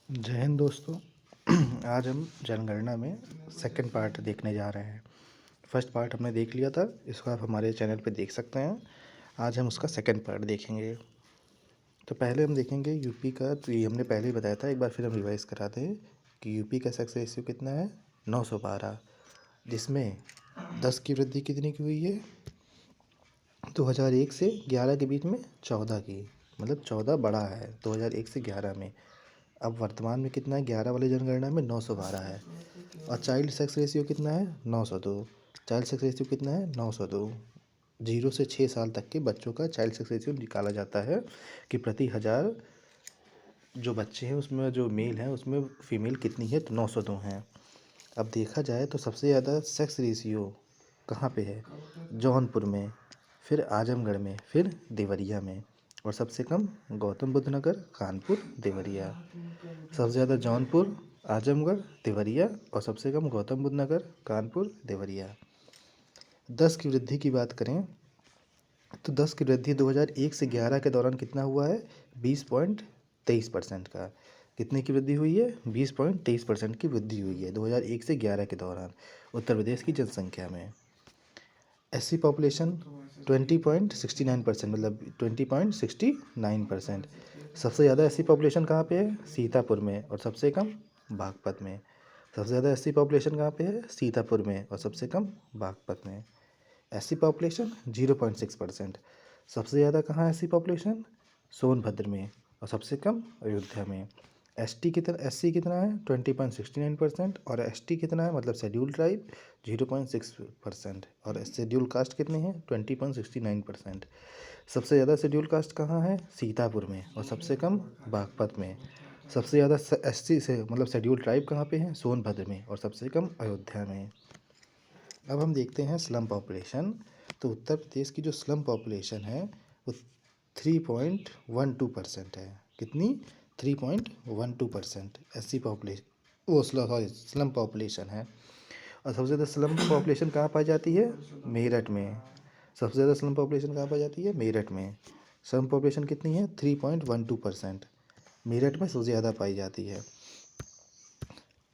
जय हिंद दोस्तों। आज हम जनगणना में सेकंड पार्ट देखने जा रहे हैं। फर्स्ट पार्ट हमने देख लिया था, इसको आप हमारे चैनल पे देख सकते हैं। आज हम उसका सेकंड पार्ट देखेंगे। तो पहले हम देखेंगे यूपी का, तो ये हमने पहले ही बताया था, एक बार फिर हम रिवाइज कराते हैं कि यूपी का सेक्स रेशियो कितना है, 912, जिसमें 10 की वृद्धि कितनी की हुई है, 2001 से 11 के बीच में 14 की, मतलब 14 बढ़ा है 2001 से 11 में। अब वर्तमान में कितना है, 11 वाली जनगणना में 912 है। और चाइल्ड सेक्स रेशियो कितना है, 902। चाइल्ड सेक्स रेशियो कितना है, 902। 0 से 6 साल तक के बच्चों का चाइल्ड सेक्स रेशियो निकाला जाता है कि प्रति 1000 जो बच्चे हैं उसमें जो मेल हैं उसमें फीमेल कितनी है, तो 902 हैं। अब देखा जाए तो सबसे ज़्यादा सेक्स रेशियो कहाँ पे है, जौनपुर में, फिर आजमगढ़ में, फिर देवरिया में, और सबसे कम गौतम बुद्ध नगर, कानपुर, देवरिया। सबसे ज़्यादा जौनपुर, आजमगढ़, देवरिया, और सबसे कम गौतम बुद्ध नगर, कानपुर, देवरिया। 10 की वृद्धि की बात करें तो 10 की वृद्धि 2001 से 11 के दौरान कितना हुआ है, 20.23% का। कितने की वृद्धि हुई है, 20.23% की वृद्धि हुई है 2001 से 11 के दौरान उत्तर प्रदेश की जनसंख्या में। एससी पॉपुलेशन 20.69%, मतलब 20.69%। सबसे ज़्यादा एससी पॉपुलेशन कहाँ पे है, सीतापुर में, और सबसे कम बागपत में। सबसे ज़्यादा एससी पॉपुलेशन कहाँ पे है, सीतापुर में, और सबसे कम बागपत में। SC population 0.6%। सबसे ज़्यादा कहाँ एससी पॉपुलेशन, सोनभद्र में, और सबसे कम अयोध्या में। एससी कितना है, 20.69%, और एसटी कितना है, मतलब शेड्यूल ट्राइब, 0.6%, और शेड्यूल कास्ट कितने हैं, 20.69%। सबसे ज़्यादा शेड्यूल कास्ट कहाँ है, सीतापुर में, और सबसे कम बागपत में। सबसे ज़्यादा एससी से मतलब शेड्यूल ट्राइब कहाँ पे है, सोनभद्र में, और सबसे कम अयोध्या में। अब हम देखते हैं स्लम पॉपुलेशन। तो उत्तर प्रदेश की जो स्लम पॉपुलेशन है वो 3.12% है। कितनी, 3.12% एससी पॉपुलेशन, वो स्लम पॉपुलेशन है। और सबसे ज़्यादा स्लम पॉपुलेशन कहाँ पाई जाती है, मेरठ में। सबसे ज़्यादा स्लम पॉपुलेशन कहाँ पाई जाती है, मेरठ में। स्लम पॉपुलेशन कितनी है, 3.12%, मेरठ में सबसे ज़्यादा पाई जाती है।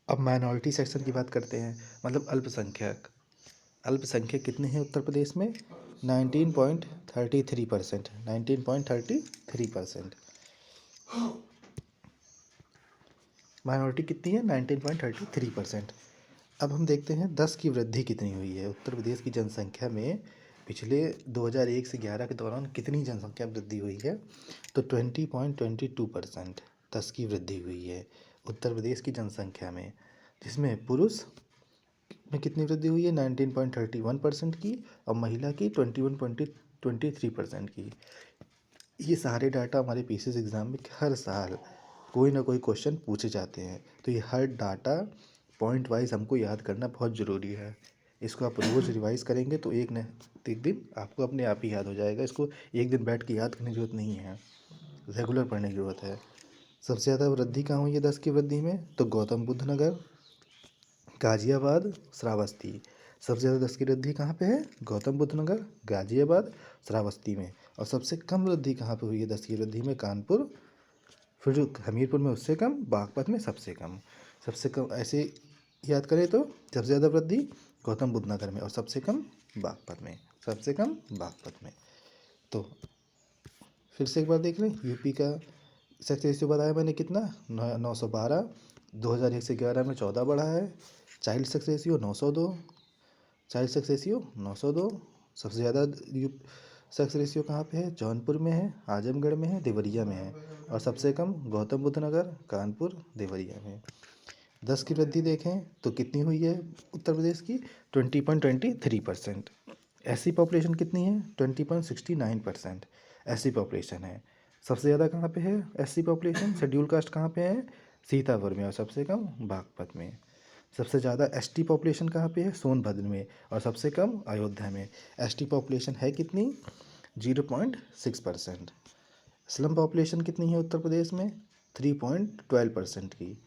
अब माइनॉरिटी सेक्शन की बात करते हैं, मतलब अल्पसंख्यक। अल्पसंख्यक कितने हैं उत्तर प्रदेश में, 19.33%, 19.33%। माइनॉरिटी कितनी है, 19.33%। अब हम देखते हैं 10 की वृद्धि कितनी हुई है उत्तर प्रदेश की जनसंख्या में। पिछले 2001 से 11 के दौरान कितनी जनसंख्या वृद्धि हुई है, तो 20.22% 10 की वृद्धि हुई है उत्तर प्रदेश की जनसंख्या में। जिसमें पुरुष में कितनी वृद्धि हुई है, 19.31% की, और महिला की 21.23% की। ये सारे डाटा हमारे पीसीएस एग्ज़ाम में हर साल कोई ना कोई क्वेश्चन पूछे जाते हैं, तो ये हर डाटा पॉइंट वाइज हमको याद करना बहुत ज़रूरी है। इसको आप रोज़ रिवाइज करेंगे तो एक न एक दिन आपको अपने आप ही याद हो जाएगा। इसको एक दिन बैठ के याद करने की ज़रूरत नहीं है, रेगुलर पढ़ने की ज़रूरत है। सबसे ज़्यादा वृद्धि कहाँ हुई है 10 की वृद्धि में, तो गौतम बुद्ध नगर, गाजियाबाद, श्रावस्ती। सबसे ज़्यादा 10 की वृद्धि कहाँ पे है, गौतम बुद्ध नगर, गाजियाबाद, श्रावस्ती में। और सबसे कम वृद्धि कहाँ पे हुई है 10 की वृद्धि में, कानपुर, फिर जो हमीरपुर में उससे कम, बागपत में सबसे कम। सबसे कम ऐसे याद करें तो सबसे ज़्यादा वृद्धि गौतम बुद्ध नगर में, और सबसे कम बागपत में, सबसे कम बागपत में। तो फिर से एक बार देख लें, यूपी का सेक्स रेशियो बताया मैंने कितना, 912। 2001 से 11 में 14 बढ़ा है। Child sex ratio 902, child sex ratio 902। सबसे ज़्यादा सेक्स रेशियो कहाँ पे है, जौनपुर में है, आजमगढ़ में है, देवरिया में है, और सबसे कम गौतम बुद्ध नगर, कानपुर, देवरिया में। 10 की वृद्धि देखें तो कितनी हुई है उत्तर प्रदेश की, 20.23%। एससी पॉपुलेशन कितनी है, 20.69% एससी पॉपुलेशन है। सबसे ज़्यादा कहाँ पे है एससी पॉपुलेशन, शेड्यूल कास्ट कहाँ पे है, सीतापुर में, और सबसे कम बागपत में। सबसे ज़्यादा एसटी पॉपुलेशन कहाँ पे है, सोनभद्र में, और सबसे कम अयोध्या में। एसटी पॉपुलेशन है कितनी, 0.6%। स्लम पॉपुलेशन कितनी है उत्तर प्रदेश में, 3.12% की।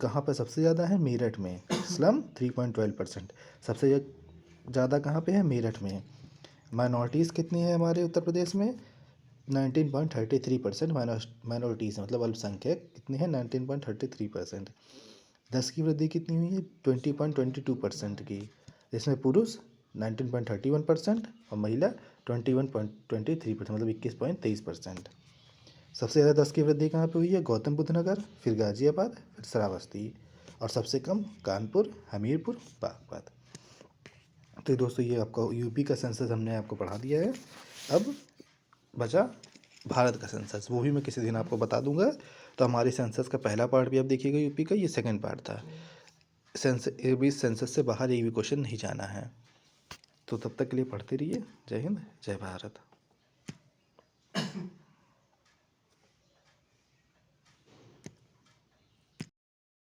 कहाँ पर सबसे ज़्यादा है, मेरठ में, स्लम 3.12%। सबसे ज़्यादा कहाँ पे है, मेरठ में। माइनॉरिटीज़ कितनी है हमारे उत्तर प्रदेश में, 19.33% माइनॉरिटीज़ मतलब अल्पसंख्यक कितने हैं 19.33%। 10 की वृद्धि कितनी हुई है 20.22% की, इसमें पुरुष 19.31% और महिला 21.23% मतलब 21.23%। सबसे ज़्यादा 10 की वृद्धि कहाँ पे हुई है गौतम बुद्ध नगर, फिर गाज़ियाबाद, फिर श्रावस्ती, और सबसे कम कानपुर, हमीरपुर, बागपत। तो दोस्तों ये आपका यूपी का सेंसस हमने आपको पढ़ा दिया है। अब बचा भारत का सेंसस, वो भी मैं किसी दिन आपको बता दूंगा। तो हमारे सेंसस का पहला पार्ट भी आप देखिएगा यूपी का, ये सेकंड पार्ट था। सेंसस से बाहर एक भी क्वेश्चन नहीं जाना है। तो तब तक के लिए पढ़ते रहिए। जय हिंद, जय भारत।